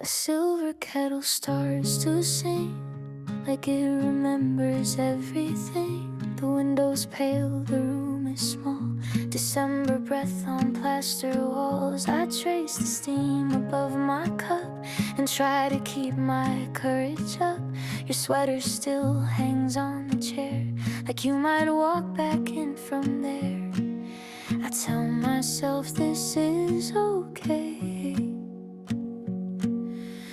A silver kettle starts to sing like it remembers everything. The window's pale, the room is small. December breath on plaster walls. I trace the steam above my cup and try to keep my courage up. Your sweater still hangs on the chair, like you might walk back in from there. I tell myself this is okay,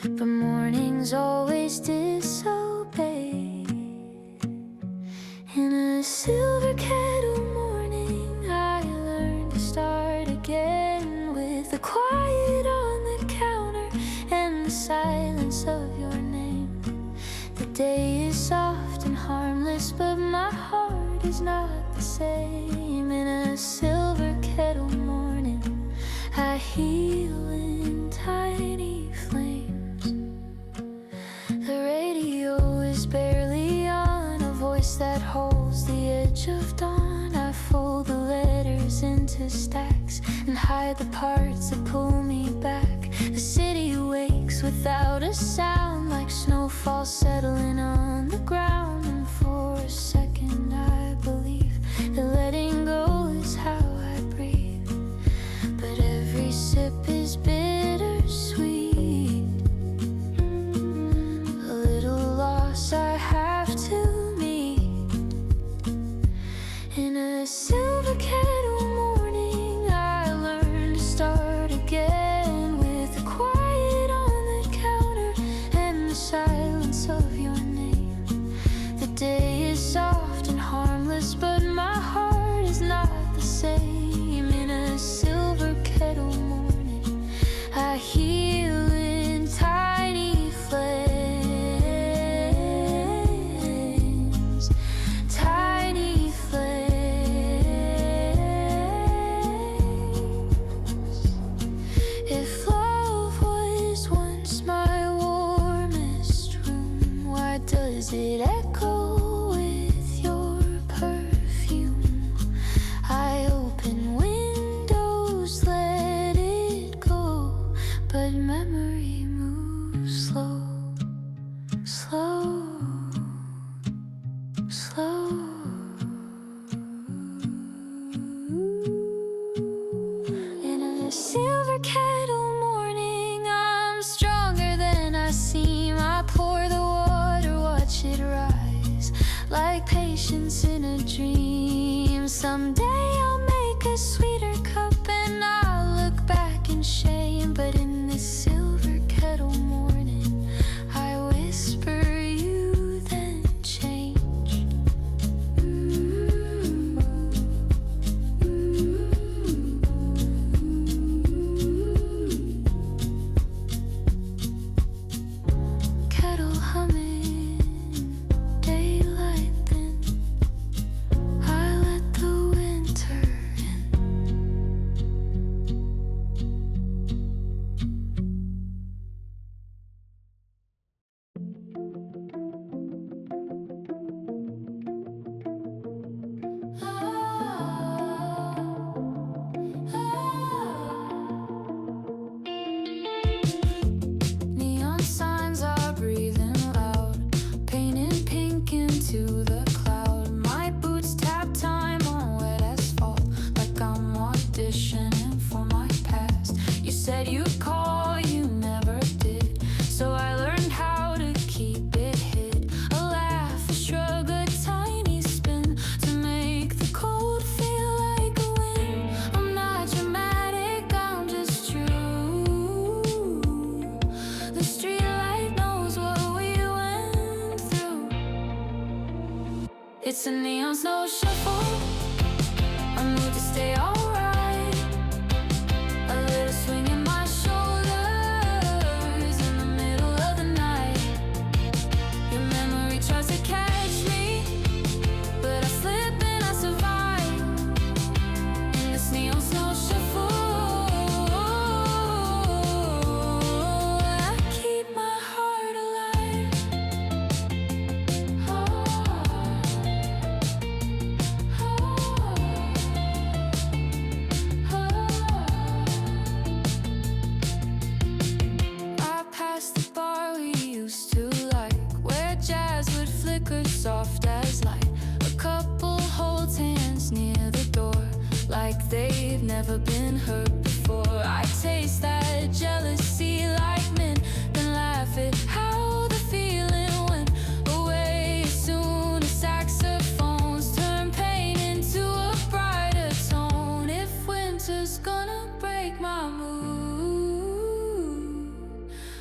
but mornings always disobey. In a silver kettle morning, I learned to start again with the quiet on the counter and the silence of your name. The day is soft and harmless, but my heart is not the same. In a silver kettle morning, I heal in tiny flames. The radio is barely on, a voice that holds the edge of dawn. I fold the letters into stacks and hide the parts that pull me back. The city wakes without a sound, like snowfall settling on the ground. And for a second I believe that letting go is how I breathe. But every sip is bittersweet, a little loss I have to meet. In a silver kettle morning, I learned to start again with the quiet on the counter and the silence of your name. The day is soft and harmless, but my heart is not the same. In a silver kettle morning, I heal in tiny flames, tiny flames. If love was once my warmest room, why does it echo with your perfume? I open windows, let it go, but memory moves slow, slow, slow. In a silver kettle morning, I'm stronger than I seem. I pour the water, watch it rise, like patience in a dream. Someday I'll make a sweeter cup and I'll look back in shame. But in this silver kettle morning, I whisper you then change. Kettle humming, daylight then, I let the winter in. Neon signs are breathing loud, painting pink into the cloud. My boots tap time on wet asphalt, like I'm auditioning for my past. You said you'd call, you never did, so I learned how to keep it hid. A laugh, a shrug, a tiny spin to make the cold feel like a win. I'm not dramatic, I'm just true. The streetlight knows what we went through. It's a neon snow shuffle, a mood to stay alright. A little swing in my shoulders in the middle of the night. Your memory tries to catch me, but I slip and I survive. In this neon snow shuffle, I keep my heart alive. flickers soft as light. A couple holds hands near the door, like they've never been hurt before. I taste that jealousy like men, then laugh at how the feeling went away. As soon as saxophones turn pain into a brighter tone. If winter's gonna break my mood,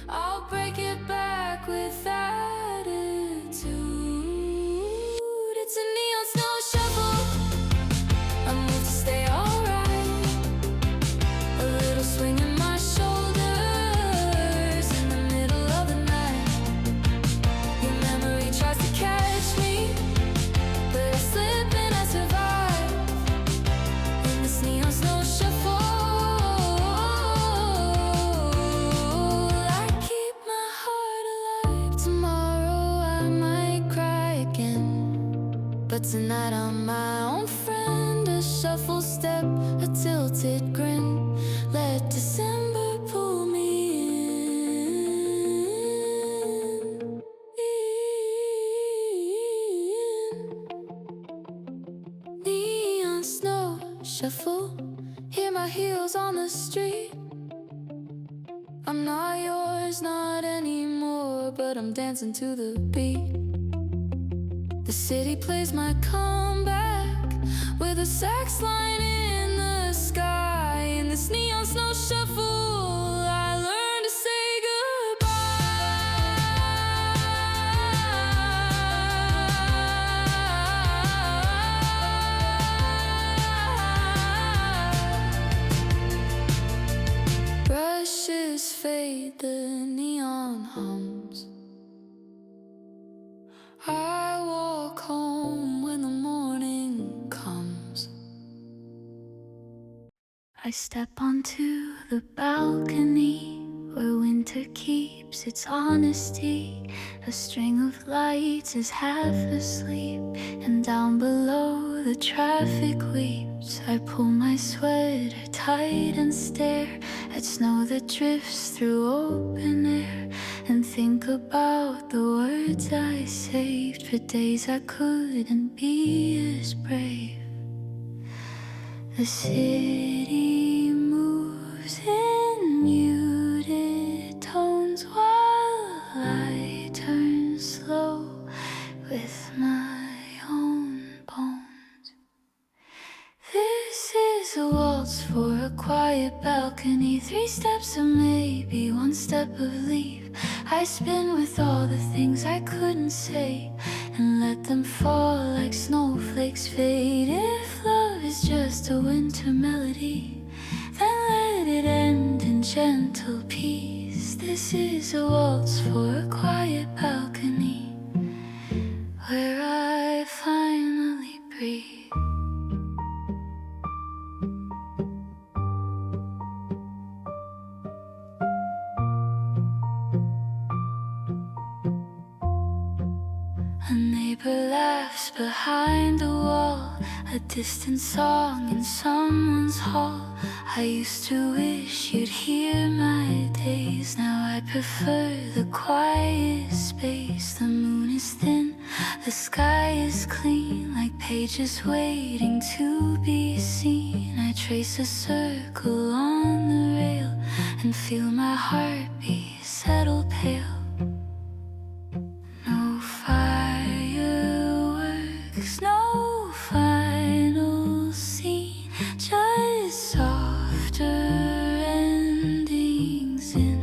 I'll break it back with attitude. It's a neon snow shuffle, a move to stay alright. A little swing in my shoulders in the middle of the night. Your memory tries to catch me, but I slip and I survive in this neon snow shuffle. I keep my heart alive. Tomorrow I might cry again, but tonight I'm my own friend. A shuffle step, a tilted grin. Let December pull me in. Neon snow shuffle, hear my heels on the street. I'm not yours, not anymore, but I'm dancing to the beat. The city plays my comeback with a sax line in the sky. In this neon snow shuffle, I learned to say goodbye. Brushes fade, the neon hums. I walk home when the morning comes. I step onto the balcony where winter keeps its honesty. A string of lights is half asleep, and down below the traffic weeps. I pull my sweater tight and stare at snow that drifts through open air, and think about the words I saved for days I couldn't be as brave. The city moves in muted tones while I turn slow with my own bones. This is a waltz for a quiet balcony. 3 steps of maybe, 1 step of leave. I spin with all the things I couldn't say, and let them fall like snowflakes fade. If love is just a winter melody, then let it end in gentle peace. This is a waltz for a quiet balcony where I finally breathe. A neighbor laughs behind the wall, a distant song in someone's hall. I used to wish you'd hear my days. Now I prefer the quiet space. The moon is thin, the sky is clean, like pages waiting to be seen. I trace a circle on the rail and feel my heartbeat settle pale. No fireworks, no final scene, just softer endings in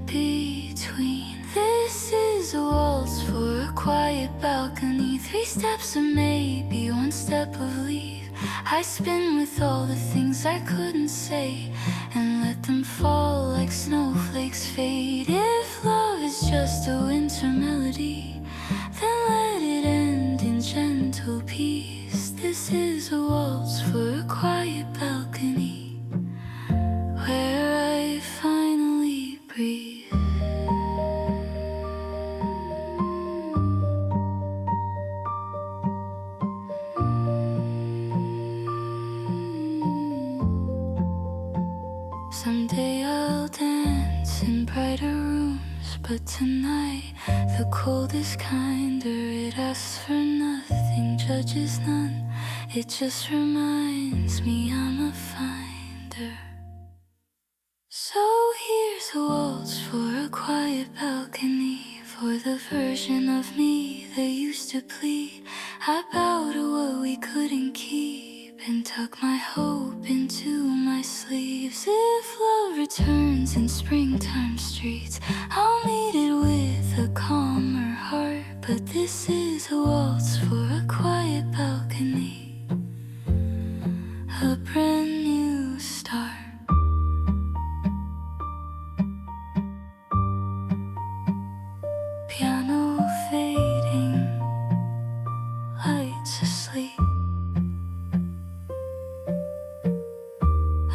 between. This is a waltz for a quiet balcony. 3 steps of maybe, 1 step of leave. I spin with all the things I couldn't say, and let them fall like snowflakes fade. If love is just a winter melody, then let it end in gentle peace. This is a waltz for a quiet balcony where I finally breathe. Someday I'll dance in brighter rooms walls, but tonight the cold is kinder. It asks for nothing, judges none. It just reminds me I'm a finder. So here's a waltz for a quiet balcony, for the version of me that used to plead. I bow to what we couldn't keep and tuck my hope into my sleeves. If love returns in springtime streets, I'll meet it with a calmer heart. But this is a waltz for a quiet balcony, a brand new start. Piano fading, lights asleep.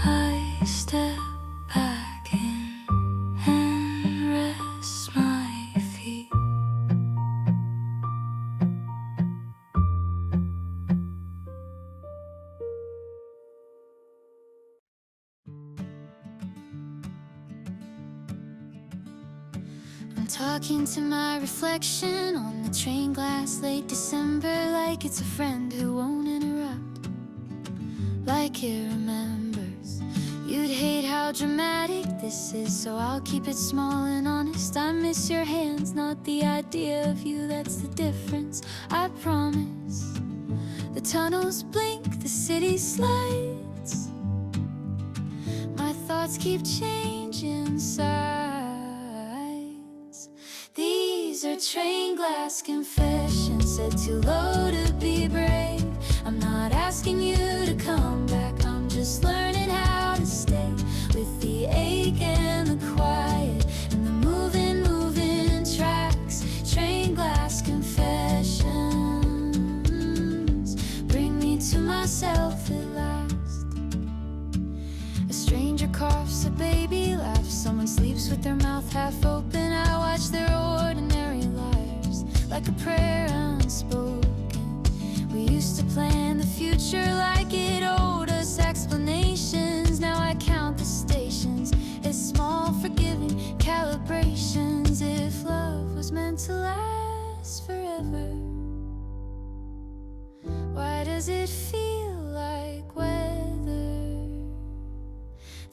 I step back in and rest my feet. I'm talking to my reflection on the train glass late December, like it's a friend who won't interrupt, like it remembers. You'd hate how dramatic this is, so I'll keep it small and honest. I miss your hands, not the idea of you, that's the difference, I promise. The tunnels blink, the city slides, my thoughts keep changing sides. These are train glass confessions, said too low to be brave. I'm not asking you to come back, I'm just learning how to stay with the ache and the quiet and the moving tracks. Train glass confessions bring me to myself at last. A stranger coughs, a baby laughs, someone sleeps with their mouth half open. I watch their ordinary lives like a prayer unspoken. We used to plan the future like it owed us explanations. Now I count the stations as small forgiving calibrations. If love was meant to last forever, why does it feel like weather?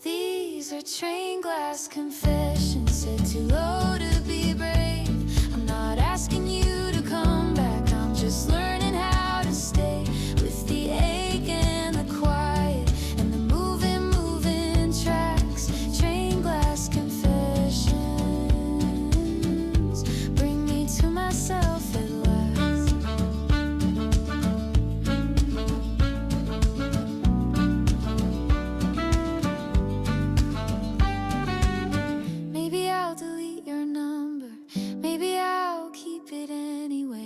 These are train glass confessions, said too low to be brave. I'm not asking you to come back, I'm just learning how to stay with the ache and the quiet and the moving tracks. Train glass confessions bring me to myself at last. Maybe I'll delete your number, maybe I'll keep it anyway.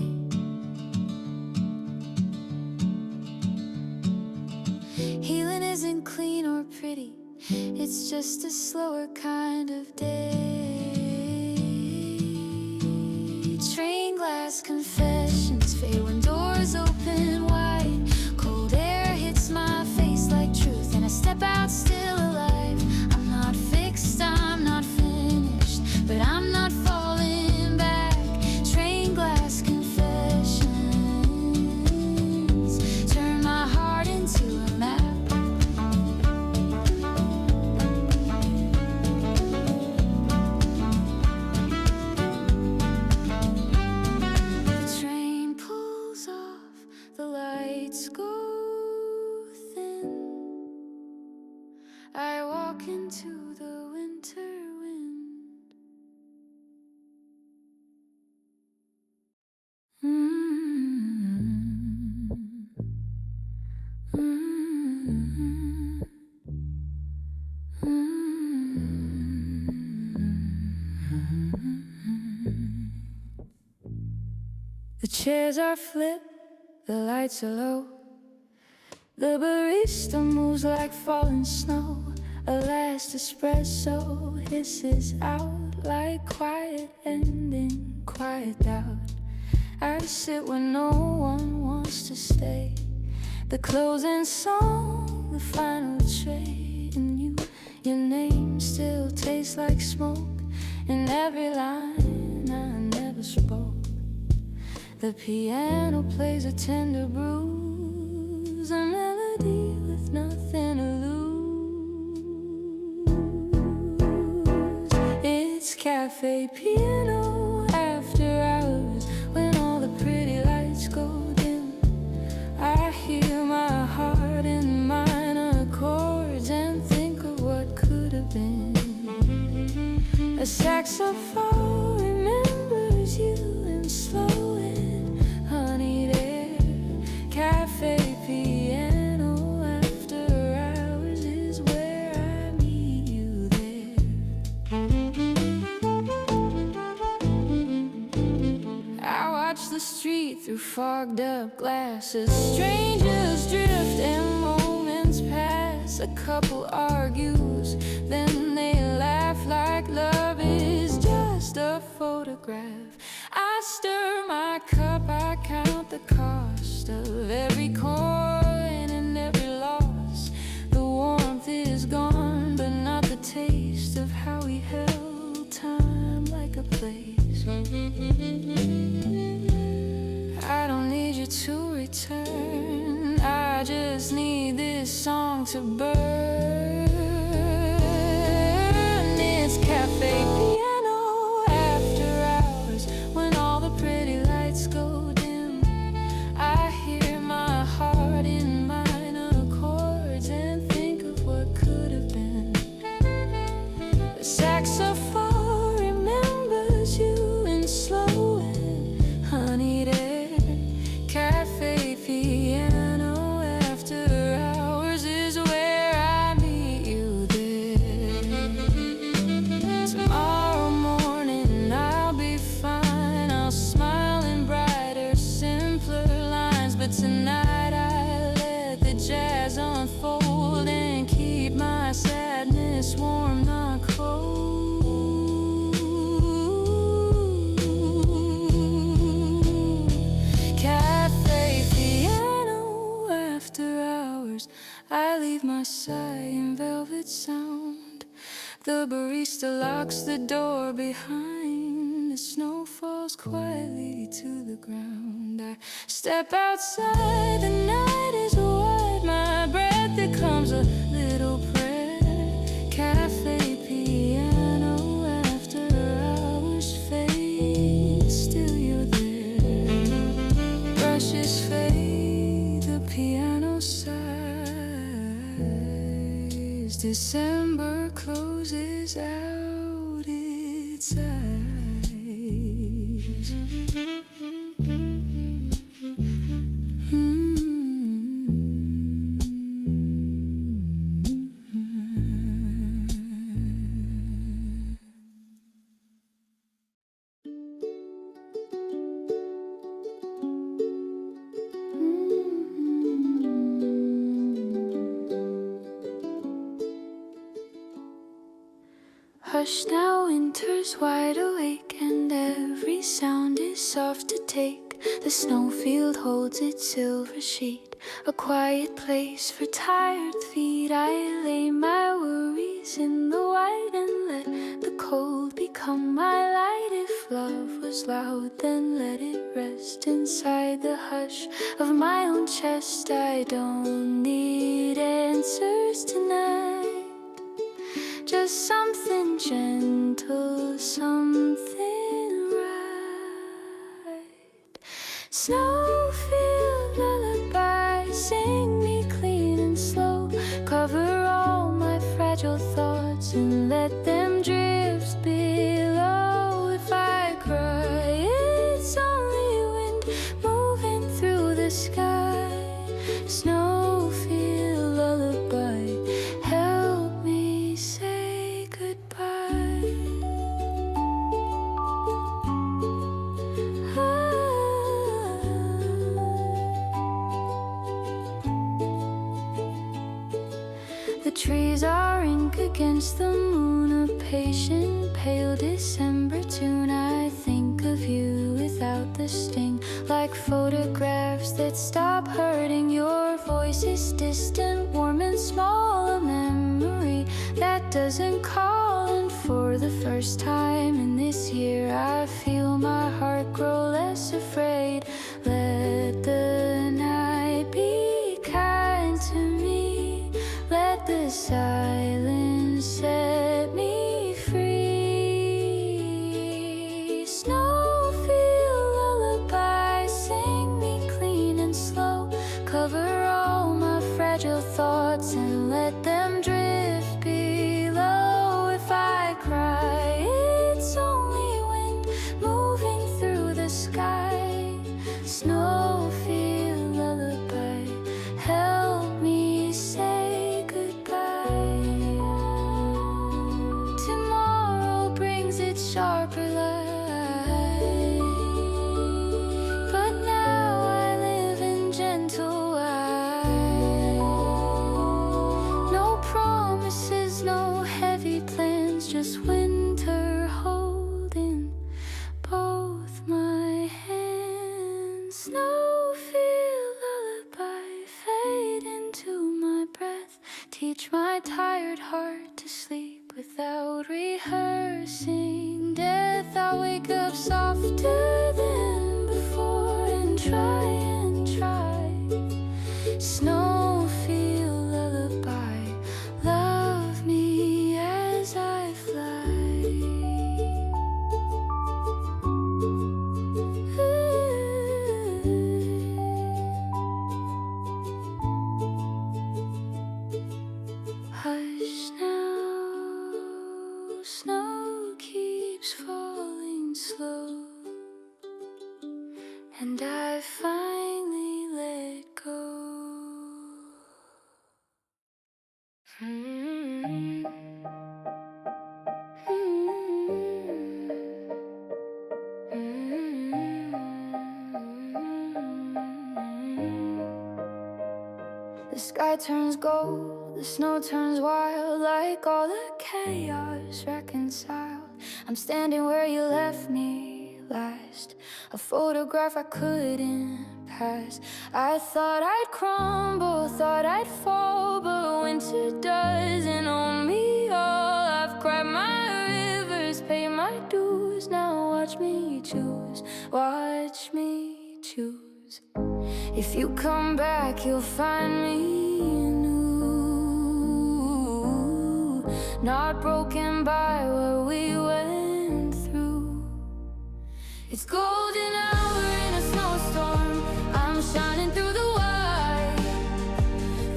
Healing isn't clean or pretty, it's just a slower kind of day. Train glass confessions fade when doors open wide. Cold air hits my face like truth, and I step out still alive. I'm not fixed, I'm not finished, but I'm not falling back. Train glass confessions turn my heart into a map. The train pulls off, the lights go thin. I walk into the winter wind. The chairs are flipped, the lights are low. The barista moves like falling snow. A last espresso hisses out like quiet ending, quiet doubt. I sit where no one wants to stay. The closing song, the final tray, and your name still tastes like smoke in every line I never spoke. The piano plays a tender bruise, a melody with nothing to lose. It's cafe piano after hours, when all the pretty lights go dim. I hear my heart in minor chords and think of what could have been. A saxophone remembers you in slow and honeyed air. Cafe piano after hours is where I meet you there. I watch the street through fogged up glasses. Strangers drift and moments pass. A couple argues, then they laugh like love is just a photograph. I stir my cup, I count the cost of every coin and every loss. The warmth is gone, but not the taste of how we held time like a place. I don't need you to return, I just need this song to burn. It's cafe piano after hours, when all the pretty lights go dim. I hear my heart in minor chords and think of what could have been. The saxophone remembers you in slow and honeyed air. Cafe piano after hours is where I meet you there. Tomorrow morning I'll be fine, I'll smile in brighter, simpler lines. But tonight I let the jazz unfold and keep my sadness warm, not cold. Cafe piano after hours, I leave my sigh in velvet sound. The barista locks the door behind. The snow falls quietly to the ground. I step outside, the night is wide. My breath becomes a little prayer. Cafe piano after hours fade, still you're there. Brushes fade, the piano sighs. December closes out its eyes. Hush now, winter's wide awake, and every sound is soft to take. The snowfield holds its silver sheet, a quiet place for tired feet. I lay my worries in the white and let the cold become my light. If love was loud, then let it rest inside the hush of my own chest. I don't need answers tonight, just something gentle, something right. Snowfield lullaby, sing me clean and slow. Cover all my fragile thoughts and let them drift below. If I cry, it's only wind moving through the sky. Snowfield lullaby, help me say goodbye. The trees are ink against the moon, a patient, pale December tune. I think of you without the sting, like photographs that stop hurting. Your voice is distant, warm and small, a memory that doesn't call. And for the first time in this year, I feel my heart grow less afraid. Let the night be kind to me. Let the silence set me free. Snowfield lullaby, sing me clean and slow. Cover all my fragile thoughts and let them drift below. If I cry, it's only wind moving through the sky. Snowfield lullaby, help me say goodbye. Tomorrow brings its sharper light, but now I live in gentle eye. No promises, no heavy plans, just winter holding both my hands. Snowfield lullaby, fade into my breath. Teach my tired heart to sleep without rehearsing death. I'll wake up softer than before and try and try. Snowfield lullaby, love me as I fly. Hush now, snow keeps falling slow, and I finally let go. The sky turns gold, the snow turns wild, like all the chaos reconciled. I'm standing where you left me last, a photograph I couldn't pass. I thought I'd crumble, thought I'd fall, but winter doesn't own me all. I've cried my rivers, paid my dues, now watch me choose, watch me choose. If you come back, you'll find me new, not broken by what we went through. It's golden hour in a snowstorm, I'm shining through the white.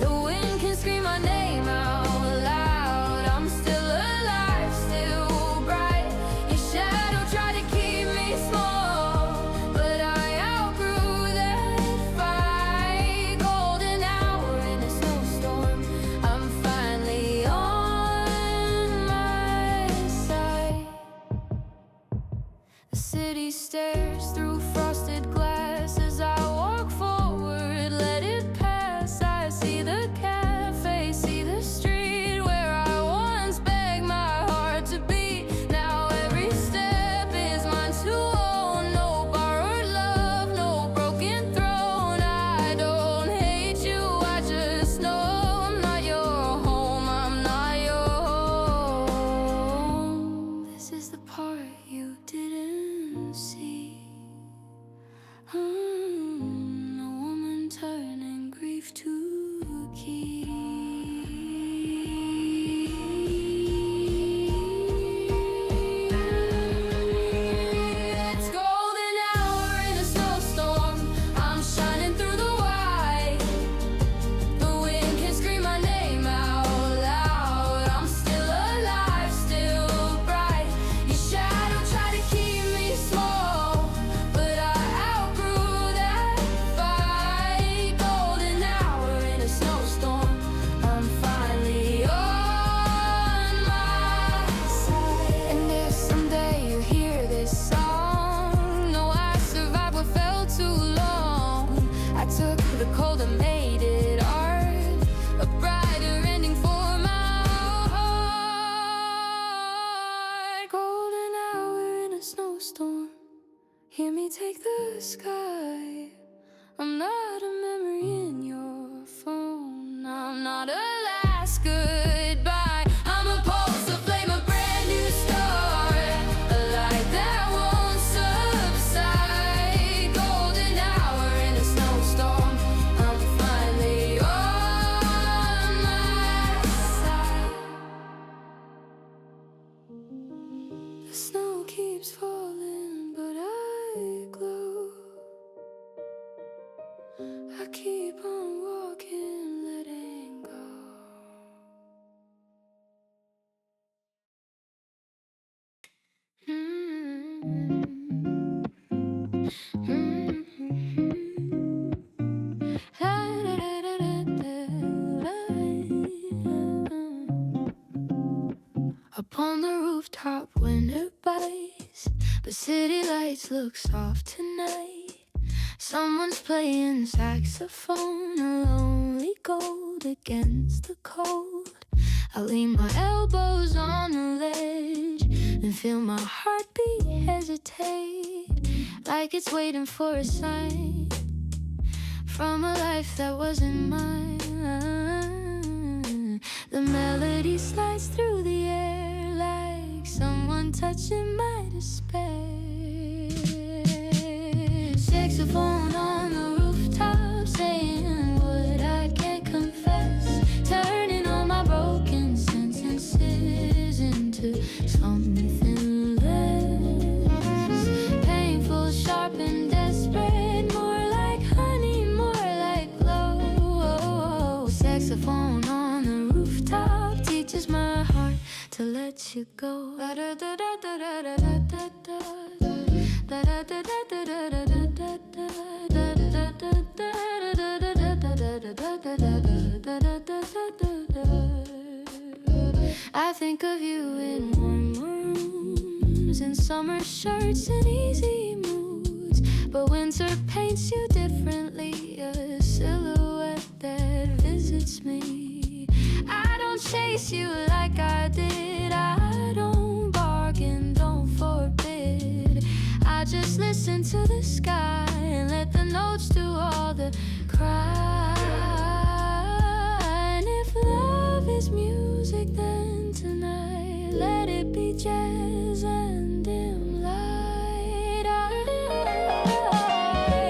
The wind can scream my name out loud, I'm still alive, still bright. Your shadow tried to keep me small, but I outgrew that fight. Golden hour in a snowstorm, I'm finally on my side. The city stares through frosted glass as I walk forward, let it pass. I see the cafe, see the street where I once begged my heart to be. Now every step is mine to own. No borrowed love, no broken throne. I don't hate you, I just know I'm not your home, I'm not your home. This is the part you didn't see. A woman turning grief to key. It's golden hour in a snowstorm, I'm shining through the white. The wind can scream my name out loud, I'm still alive, still bright. Your shadow tried to keep me small, but I outgrew that fight. Golden hour in a snowstorm, I'm finally on my side. And if someday you hear this song, know I survived what felt too long. I took the cold and made it art, a brighter ending for my heart. Golden hour in a snowstorm, hear me take the sky. I'm not a memory in your phone, I'm not a last goodbye. I'm a pulse, a flame, a brand new start. Up on the rooftop, winter bites, but city lights look soft tonight. Someone's playing saxophone, a lonely gold against the cold. I lean my elbows on the ledge and feel my heartbeat hesitate, like it's waiting for a sign from a life that wasn't mine. The melody slides through the air like someone touching my despair. Saxophone on the rooftop, saying what I can't confess, turning all my broken sentences into something less painful, sharp and desperate, more like honey, more like glow. Saxophone on the rooftop teaches my heart to let you go. I think of you in warm rooms, in summer shirts and easy moods, but winter paints you differently, a silhouette that visits me. I don't chase you like I did, I don't bargain, don't forbid. I just listen to the sky and let the notes do all the crying. If love is music, then tonight let it be jazz and dim light.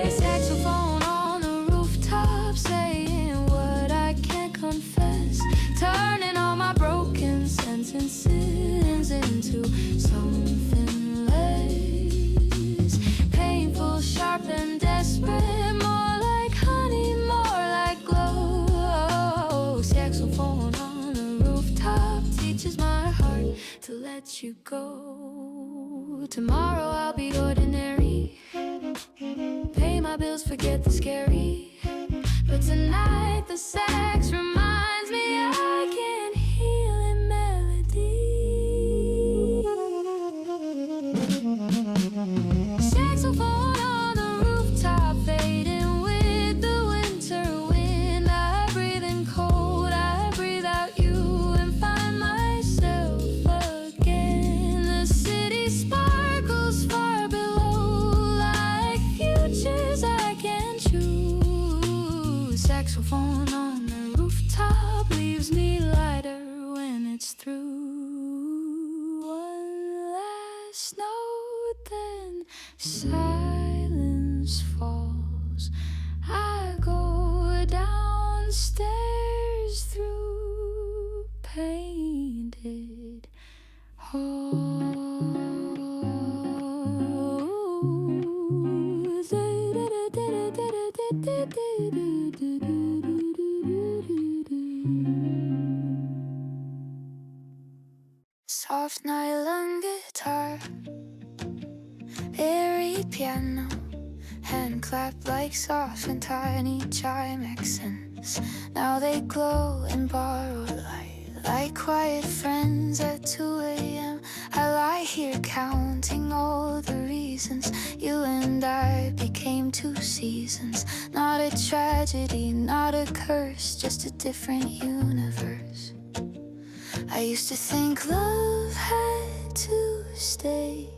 Saxophone on the rooftop, saying what I can't confess, turning all my broken sentences into something less painful, sharp and desperate, more like honey, more like glow. Saxophone on the rooftop teaches my heart to let you go. Tomorrow I'll be ordinary, pay my bills, forget the scary, but tonight the sax reminds me I can heal in melody. Saxophone on the rooftop, fading with the winter wind. I breathe in cold, I breathe out you and find myself again. The city sparkles far below like futures I can choose. Saxophone on the rooftop leaves me lighter when it's through. One last note, then silence falls. I go downstairs through painted halls. Soft nylon guitar, airy piano, hand clap like soft and tiny chime accents. Now they glow in borrowed light like quiet friends at 2 a.m. I lie here counting all the reasons you and I became two seasons. Not a tragedy, not a curse, just a different universe. I used to think love had to stay.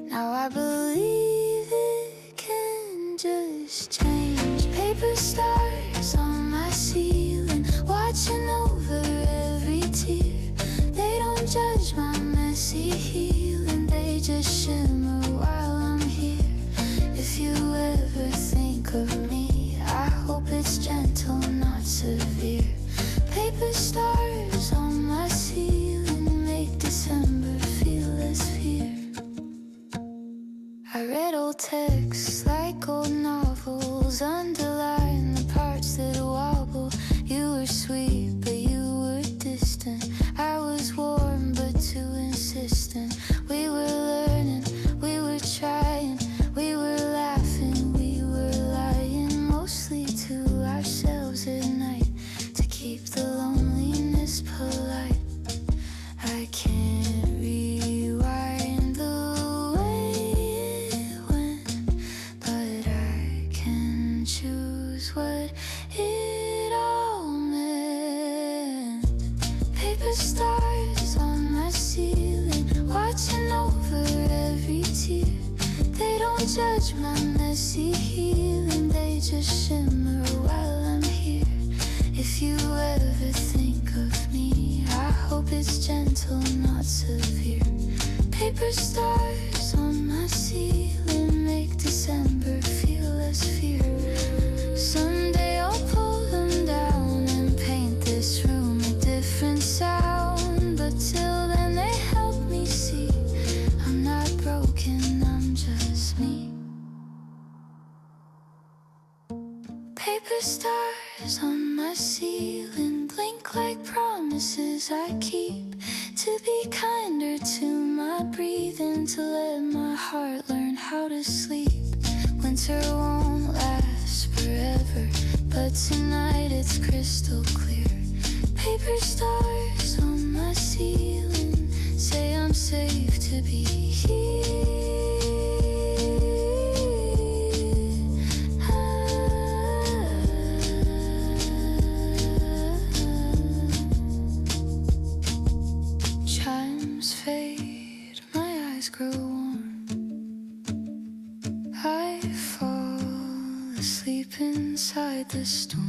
Now I believe it can just change. Paper stars on my ceiling, watching over every tear. They don't judge my messy healing, they just shimmer while I'm here. If you ever think of me, I hope it's gentle, not severe. Paper stars on my ceiling make December feel less fear. I read old texts like old novels, underline the parts that wobble. You were sweet, but you were distant. I was warm, but too insistent. We judge my messy healing, they just shimmer while I'm here. If you ever think of me, I hope it's gentle, not severe. Paper stars on my ceiling make December feel less fear. Someday I'll pull them down and paint this room a different sound. But till then they help me see I'm not broken, I'm just me. Paper stars on my ceiling blink like promises I keep. To be kinder to my breathing, to let my heart learn how to sleep. Winter won't last forever, but tonight it's crystal clear. Paper stars on my ceiling say I'm safe to be here. Chimes fade, my eyes grow warm. I fall asleep inside the storm.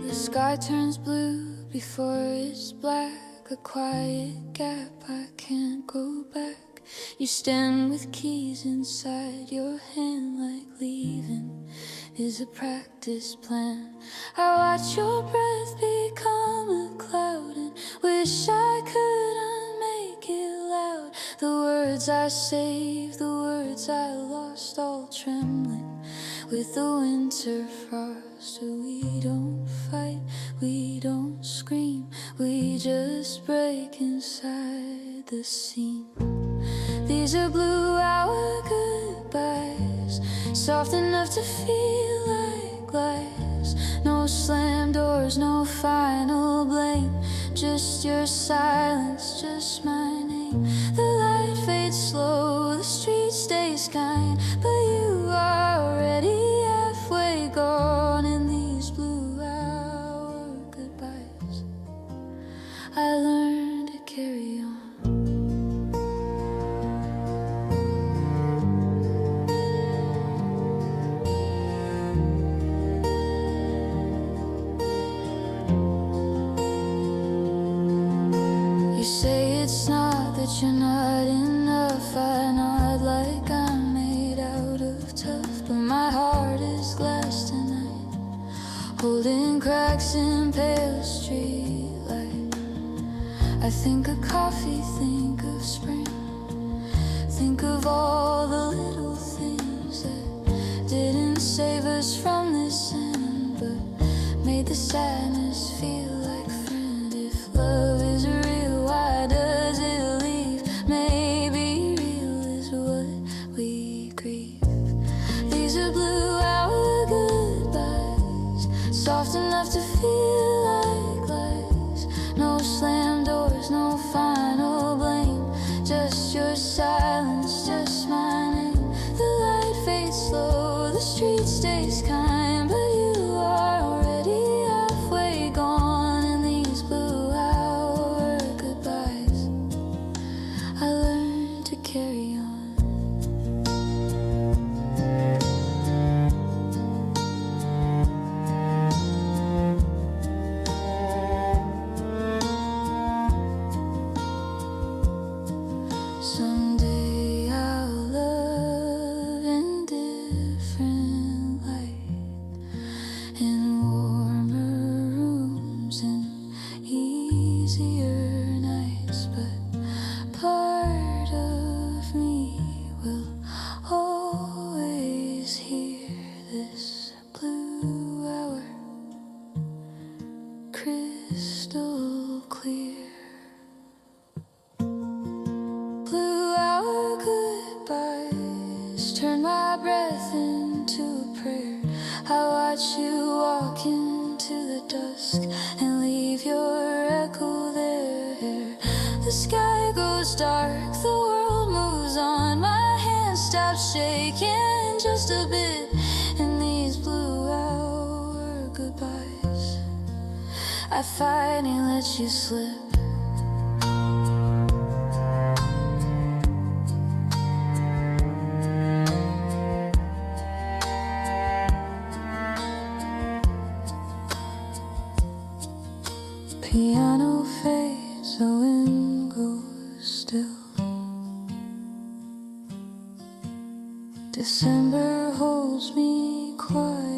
The sky turns blue before it's black. A quiet gap, I can't go back. You stand with keys inside your hand, like leaving is a practice plan. I watch your breath become a cloud and wish I couldn't make it loud. The words I saved, the words I lost, all trembling with the winter frost. We don't fight, we don't scream, we just break inside the scene. These are blue hour goodbyes, soft enough to feel like glass. No slam doors, no final blame, just your silence, just my name. The light fades slow, the street stays kind, but you are already halfway gone in these blue hour goodbyes. I learned to carry on. You say it's not that you're not enough. I nod like I'm made out of tough, but my heart is glass tonight, holding cracks in pale streetlight. I think of coffee, think of spring, think of all the little things that didn't save us from this end, but made the sadness feel like friend. If love is real, why does it leave? Maybe real is what we grieve. These are blue hour goodbyes, soft enough to feel like glass. No slam doors, no final blame, just your silence, just my name. The light fades slow, the street stays kind, but you are already halfway gone in these blue hour goodbyes. I learned to carry on. Someday I'll love in different light, in warmer rooms and easier nights, but part of me will always hear this blue hour crystal clear. Blue hour goodbyes turn my breath into a prayer. I watch you walk into the dusk and leave your echo there. The sky goes grows dark, the world moves on. My hand stops shaking just a bit in these blue hour goodbyes. I finally let you slip. Piano fades, the wind goes still. December holds me quiet.